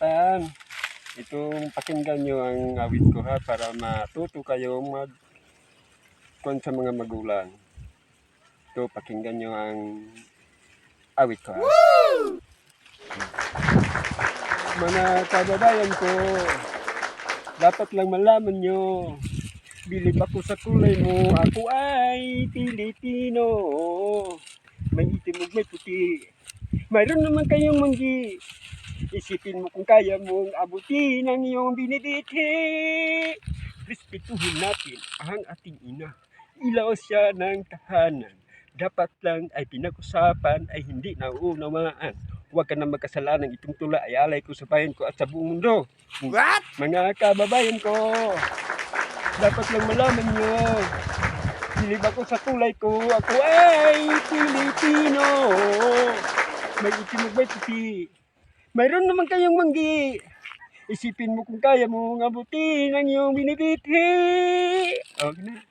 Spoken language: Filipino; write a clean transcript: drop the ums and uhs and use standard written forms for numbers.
kabataan. Itong pakinggan nyo ang awit ko ha, para matuto kayo sa mga magulang. Ito, pakinggan nyo ang awit ko ha. Mga kababayan ko, dapat lang malaman nyo, bilib ako sa kulay mo, ako ay Pilipino. May itim ug may puti, mayroon naman kayong manggi. Isipin mo kung kaya mong abutin ang iyong binibiti. Respetuhin natin ang ating ina, ilaw siya ng tahanan. Dapat lang ay pinag-usapan ay hindi nauunawaan. Huwag ka na magkasalanan, itong tula ay alay ko sa bayan ko at sa buong mundo. What? Mga kababayan ko, dapat lang malaman nyo, bilib ako sa kulay ko, ako ay Pilipino. May itim ug may puti, mayroon naman kayong manggi. Isipin mo kung kaya mong abutin ang iyong binibiti. Okay na.